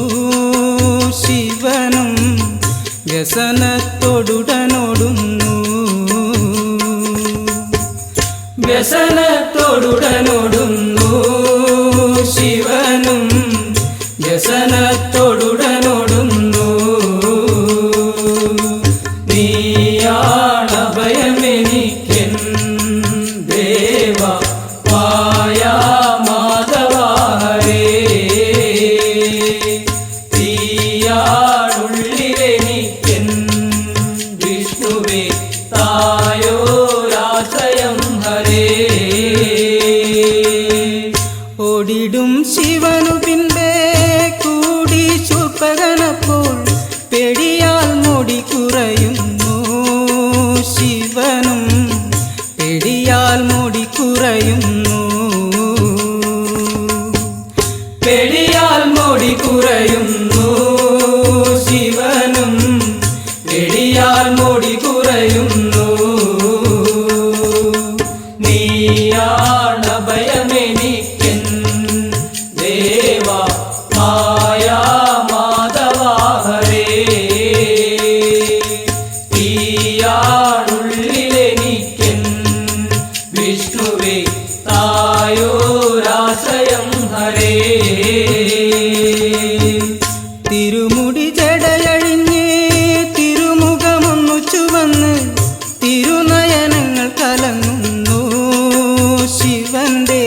ശിവൻ ഓടിടും ശിവനു പിൻപേ കൂടി ശൂർപ്പകനപ്പോൾ പെടിയാൽ മുടി കുറയുന്നു ശിവനും പെടിയാൽ മുടി കുറയുന്നു പെടിയാൽ മുടി കുറയുന്നു ശിവനും പെടിയാൽ മുടി കുറയുന്നു നീയാണ് ഭയമെനിക്കൻ ദേവ മായാ മാധവ ഹരേ തീയാണുള്ളിലെനിക്കൻ വിഷ്ണുവേ തായോരാശ്രയം ഹരേ തിരുമുടി ജടയഴിഞ്ഞ് തിരുമുഖമൊന്നു ചുവന്ന് തിരുനയനങ്ങൾ കലങ്ങുന്നു ശിവന്റെ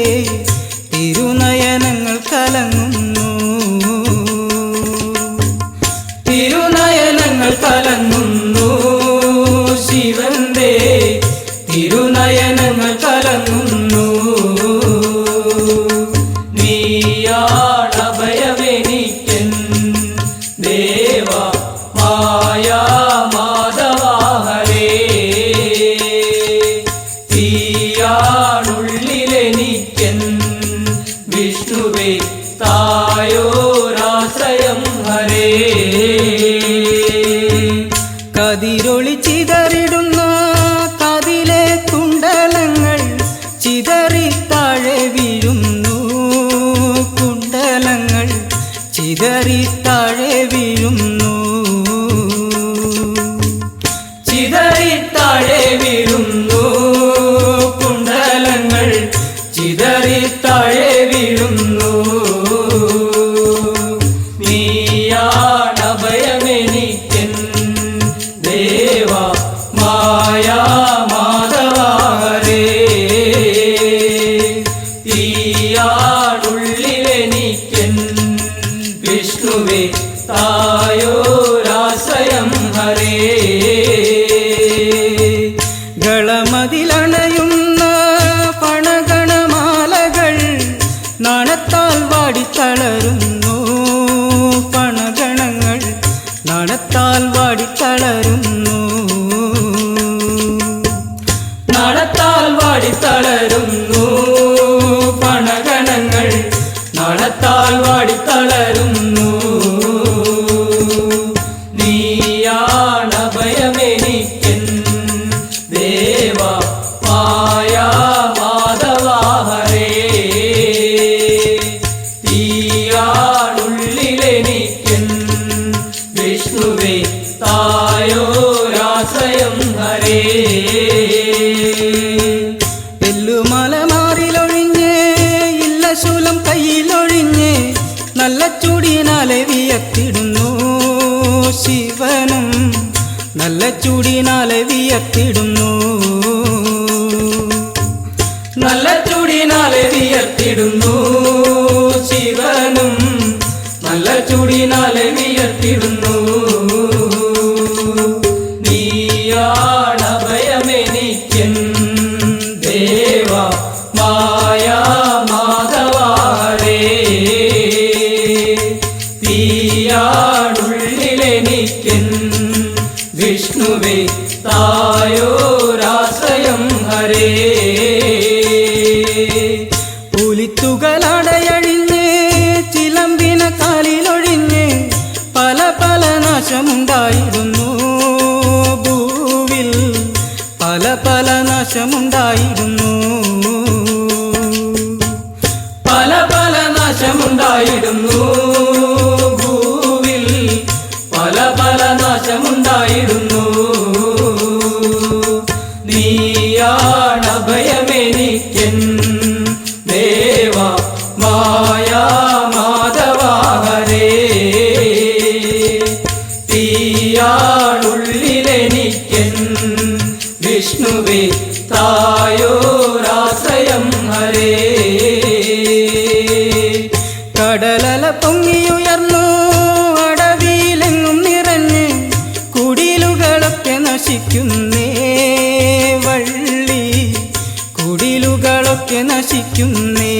തിരുനയനങ്ങൾ കലങ്ങുന്നു തിരുനയനങ്ങൾ കലങ്ങുന്നു ശിവന്റെ തിരുനയനങ്ങൾ കലങ്ങുന്നു നീയാണ് ഭയമെനിക്കൻ ദേവ മായാ മാധവ ഹരേ തീയാണുള്ളിലെനിക്കൻ വിഷ്ണുവേ തായോരാശ്രയം ഹരേ കതിരൊളി ചിതറിടുന്ന കതിലെ കുണ്ടലങ്ങൾ ചിതറി താഴെ വീഴുന്നു കുണ്ടലങ്ങൾ ചിതറി താഴെ വീഴുന്നു ചിതറി താഴെ വീഴുന്നു കുണ്ടലങ്ങൾ ചിതറി താഴെ വീഴുന്നു നീയാണ് ഭയമെനിക്കൻ ദേവ മായാ മാധവ ഹരേ തീയാണുള്ളിലെനിക്കൻ വിഷ്ണുവേ തായോരാശ്രയം ഹരേ ഗളമതിലണയുന്ന പണഗണമാലകൾ നാണത്താൽ വാടിത്തളരുന്നു പണഗണങ്ങൾ നാണത്താൽ വാടിത്തളരുന്നു നടത്താൽ വാടിത്തളരുന്നു പണഗണങ്ങൾ നടത്താൽ വാടിത്തളരുന്നു നീയാണ് ഭയമെനിക്കൻ ദേവ മായാ മാധവ ഹരേ തീയാണുള്ളിലെനിക്കൻ വിഷ്ണുവേ തായോരാശ്രയം ഹരേ എല്ലുമല മാറിലൊഴിഞ്ഞ് ഇല്ല ശൂലം കയ്യിലൊഴിഞ്ഞ് നല്ല ചൂടിനാലെ വിയത്തിടുന്നു ശിവനും നല്ല ചൂടിനാലെ വിയത്തിടുന്നു നല്ല ചൂടിനാലെ വിയർത്തിടുന്നു ശിവനും നല്ല ചൂടിനാലെ വിയർത്തിടുന്നു നീയാണ് ഭയമെനിക്കൻ ദേവ മായാ മാധവ ഹരേ തീയാണുള്ളിലെനിക്കൻ വിഷ്ണുവേ തായോരാശ്രയം ഹരേ പുലിത്തുകളടയഴിഞ്ഞ് ചിലമ്പിന കാലിലൊഴിഞ്ഞ് പല പല നാശമുണ്ടായിരുന്നു ഭൂവിൽ പല പല നാശമുണ്ടായിരുന്നു പല പല നാശമുണ്ടായിടുന്നു ഭൂവിൽ പല പല നാശമുണ്ടായിടുന്നു നീയാണ് ഭയമെനിക്കൻ ദേവ മായാ മാധവ ഹരേ തീയാണുള്ളിലെനിക്കൻ വിഷ്ണുവേ തായോരാശ്രയം ഹരേ കടലല പൊങ്ങിയുയർന്നു അടവിയിലെങ്ങും നിറഞ്ഞ് കുടിലുകളൊക്കെ നശിക്കുന്നേ വള്ളി കുടിലുകളൊക്കെ നശിക്കുന്നേ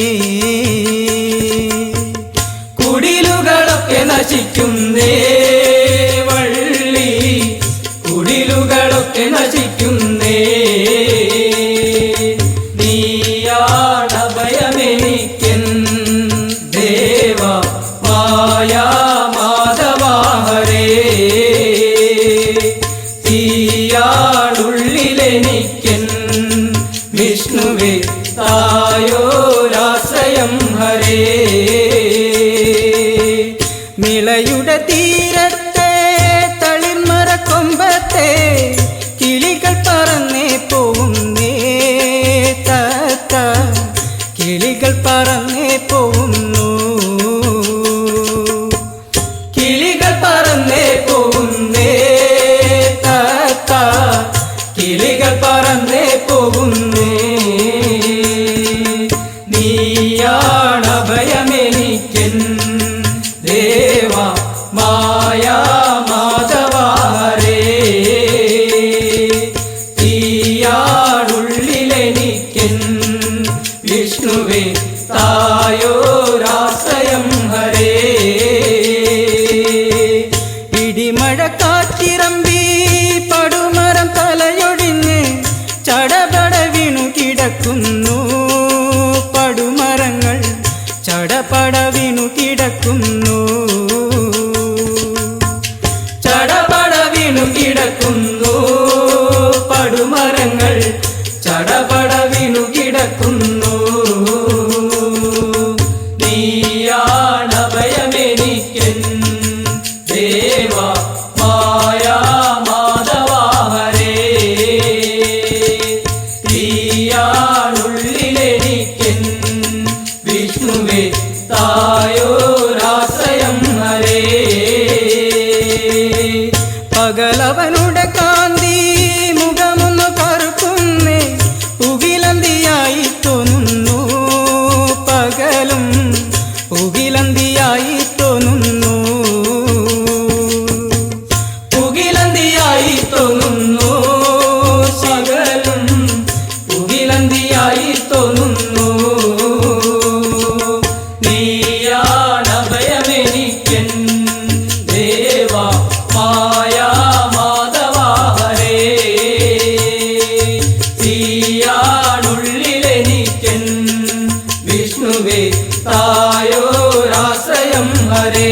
ഹരേ. നിളയുടെ തീരത്തെ തളിർമര കൊമ്പത്തെ കിളികൾ പറന്നേ പോകുന്നേ തത്ത, കിളികൾ പറന്നേ പോകുന്നു, കിളികൾ പറന്നേ പോകുന്നേ തത്ത, കിളികൾ പറന്നേ പോകുന്നേ. നീയാണഭയമെനിക്കൻ ദേവാ മായാ മാധവാ ഹരേ. തീയാടുള്ളിലെനിക്കൻ വിഷ്ണുവേ തായോരാശ്രയം ഹരേ. ഇടിമഴ കാറ്റിറമ്പി പടുമരം തലയൊടിഞ്ഞ് ചടപട വീണു കിടക്കുന്നു, പടുമരങ്ങൾ ചടപട വീണു കിടക്കുന്നു, ചടപട വീണു കിടക്കുന്നു, പടുമരങ്ങൾ ചടപട വീണു കിടക്കുന്നു. നീയാണഭയമെനിക്കൻ ദേവാ മായാ മാധവാ ഹരേ. തീയാണുള്ളിലെനിക്കൻ വിഷ്ണുവേ തായോരാശ്രയം ഹരേ. പകലവനുടെ കാന്തി മുഖമൊന്നു കറുക്കുന്നേ പുകിലന്തിയായി തോന്നുന്നു, പകലും പുകിലന്തിയായി തോന്നുന്നു, പുകിലന്തിയായി തോന്നുന്നു, പകലും പുകിലന്തിയായി തോന്നുന്നു. നീയാണഭയമെനിക്കൻ ദേവാ മായാ മാധവാ ഹരേ. തീയാണുള്ളിലെനിക്കൻ വിഷ്ണുവേ തായോരാശ്രയം ഹരേ.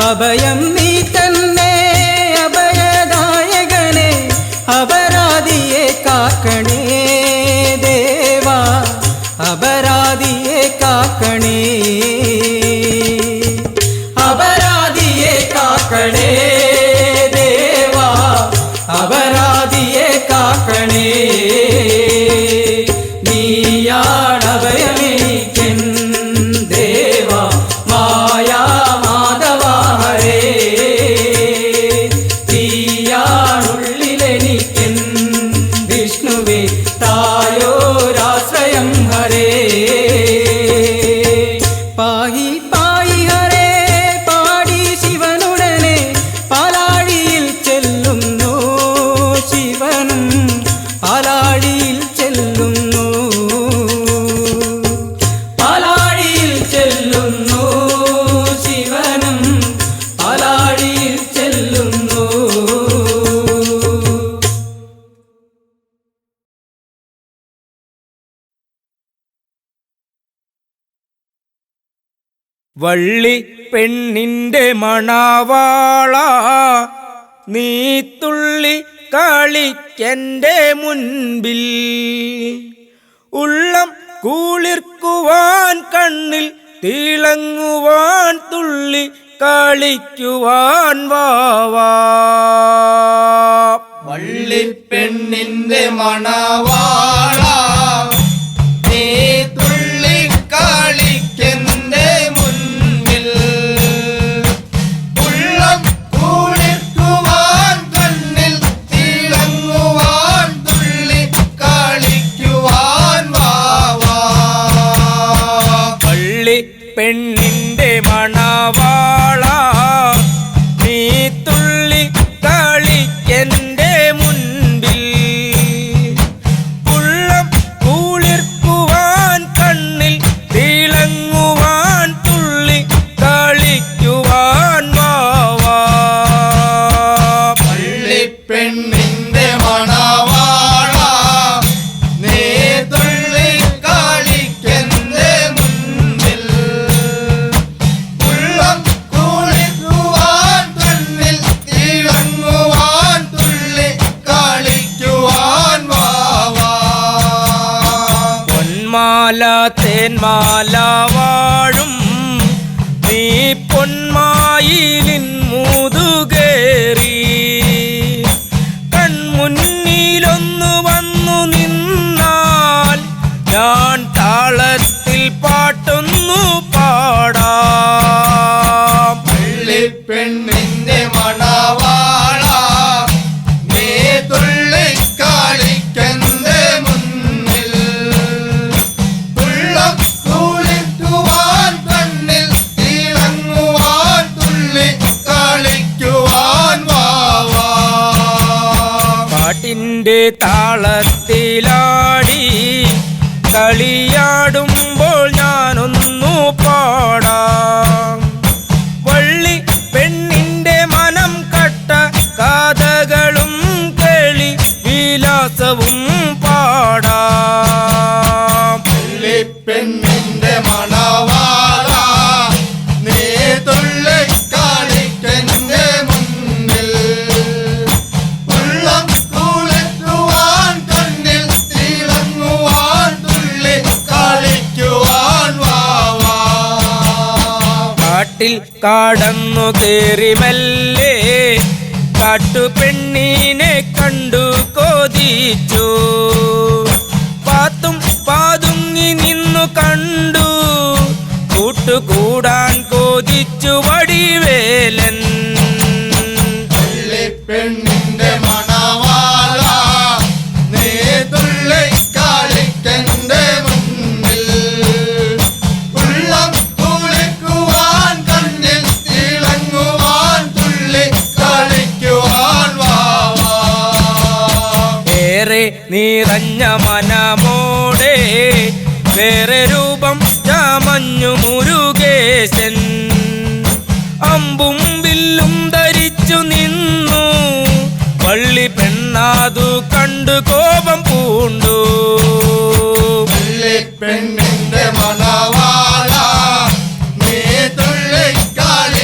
അഭയം നീ തന്നെ അഭയദായകനെ, അപരാധിയെ കാക്കണേ ദേവാ, അപരാധിയെ കാക്കണേ, അപരാധിയെ കാക്കണേ ദേവാ, അപരാധിയെ കാക്കണേ. നീയാണഭയമെനിക്കൻ ദേവാ മായാ മാധവാ ഹരേ. തീയാണുള്ളിലെനിക്കൻ വിഷ്ണുവേ തായോരാശ്രയം ഹരേ. പാഹി പാഹി ഹരേ പാടി ശിവനുടനെ പാലാഴിയിൽ ചെല്ലുന്നു, ശിവനും പാലാഴിയിൽ ചെല്ലുന്നു, പാലാഴിയിൽ ചെല്ലുന്നു, ശിവനും പാലാഴിയിൽ ചെല്ലുന്നു. വള്ളി പെണ്ണിന്റെ മണവാള നീ തുള്ളി കളിക്കെന്റെ മുൻപിൽ, ഉള്ളം കുളിർക്കുവാൻ കണ്ണിൽ തിളങ്ങുവാൻ തുള്ളി കളിക്കുവാൻ വാവാ. വള്ളിപ്പെണ്ണിന്റെ മണവാള നീ തുള്ളി കളിക്കെന്റെ മുൻപിൽ, ഉള്ളം കുളിർക്കുവാൻ കണ്ണിൽ തിളങ്ങുവാൻ തുള്ളി കളിക്കുവാൻ വാവാ. വള്ളി പെണ്ണിന്റെ മണവാള നീ തുള്ളി കളിക്കെന്റെ മുൻപിൽ, ഉള്ളം കുളിർക്കുവാൻ കണ്ണിൽ തിളങ്ങുവാൻ തുള്ളി കളിക്കുവാൻ വാവാ. വള്ളിപ്പെണ്ണിന്റെ മണവാള നീ തുള്ളി കളിക്കെന്റെ മുൻപിൽ, ഉള്ളം തേന്മാല വാഴും നീ പൊന്മായിലിൻ മുതുകേറി കൺമുന്നിലൊന്നു വന്നു നിന്നാൽ ഞാൻ താളത്തിൽ പാട്ടൊന്നു പാടാം. പെണ്ണിന്റെ മണവാള നീ തുള്ളിക്കളിക്കെന്റെ മുന്നിൽ തുള്ളം തുള്ളിക്കുവാൻ കണ്ണിൽ തിളങ്ങുവാൻ തുള്ളിക്കളിക്കുവാൻ വാവാ. പാട്ടിൻ്റെ താളത്തിലാടി കളിയാടുമ്പോൾ ഞാനൊന്നു പാടാം. വള്ളി പെണ്ണിന്റെ മനം കട്ട കഥകളും കേളി വിലാസവും പാടാം. പെണ്ണിന്റെ മണവാള നീ തുള്ളിക്കളിക്കെന്റെ മുന്നിൽ ഉള്ളം തുള്ളിക്കുവാൻ കണ്ണിൽ തിളങ്ങുവാൻ തുള്ളിക്കളിക്കുവാൻ വാവാ. കാട്ടിൽ കാടന്നു കേറി മെല്ലെ കാട്ടുപെണ്ണിനെ കണ്ടു കൊതിച്ചു പാത്തും പാതുങ്ങി നിന്നു കണ്ടു കൂട്ടുകൂടാൻ കൊതിച്ചു വടിവേലൻ. പെണ്ണിന്റെ മണവാള നീ തുള്ളിക്കളിക്കെന്റെ മുന്നിൽ ഉള്ളം തുള്ളിക്കുവാൻ കണ്ണിൽ തിളങ്ങുവാൻ തുള്ളിക്കളിക്കുവാൻ വാവാ. ഏറെ നിറഞ്ഞ മനമോടെ വേറെ രൂപം ചമഞ്ഞു മുരുകേശൻ അമ്പും വില്ലും ധരിച്ചു നിന്നു വള്ളി പെണ്ണാതു കണ്ടു കോപം പൂണ്ടു. പെണ്ണിന്റെ മണവാള നീ തുള്ളിക്കളിക്കെന്റെ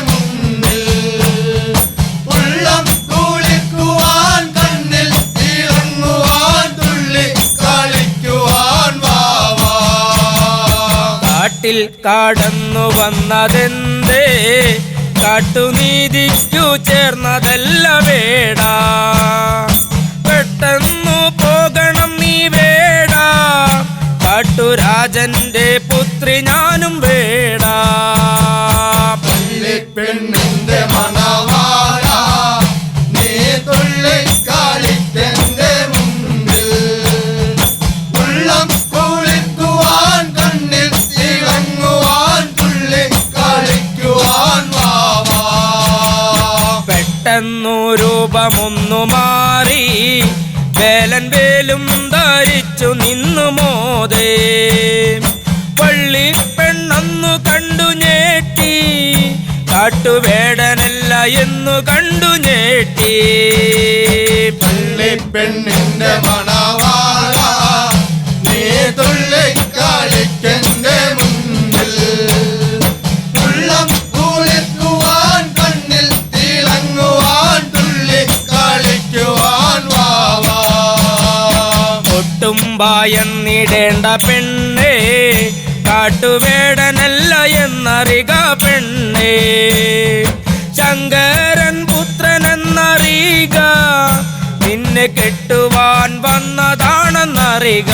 മുന്നിൽ ഉള്ളം തുള്ളിക്കുവാൻ കണ്ണിൽ തിളങ്ങുവാൻ തുള്ളിക്കളിക്കുവാൻ വാവാ. കാട്ടിൽ കടന്നു വന്നതെന്തേ കാട്ടുനീതിക്കു ചേർന്നതല്ല വേട പെട്ടെന്നു പോകണം നീ വേട കാട്ടുരാജന്റെ പുത്രി ഞാനും വേട. പെണ്ണിന്റെ മണവാള നീ തുള്ളിക്കളിക്കെന്റെ മുന്നിൽ ഉള്ളം കുളിക്കുവാൻ കണ്ണിൽ തിളങ്ങുവാൻ തുള്ളിക്കളിക്കുവാൻ വാവാ. പെട്ടെന്നു രൂപമൊന്നു മാറി വേലൻ വേലും ധരിച്ചു നിന്നു മോദേ പള്ളി പെണ്ണൊന്നു കണ്ടു ഞെട്ടി കാട്ടുവേടനല്ല എന്നു കണ്ടു ഞെട്ടി. പെണ്ണിന്റെ മണവാള നീ തുള്ളിക്കളിക്കെന്റെ മുന്നിൽ ഉള്ളം കുളിക്കുവാൻ കണ്ണിൽ തിളങ്ങുവാൻ തുള്ളിക്കളിക്കുവാൻ വാവാ. ഒട്ടും ഭയന്നിടേണ്ട പെണ്ണേ കാട്ടുവേടനല്ല എന്നറിക പെണ്ണേ ശങ്കരൻ പുത്രനെന്നറിക നിന്നെ കെട്ടുവാൻ വന്നതാണെന്നറിക.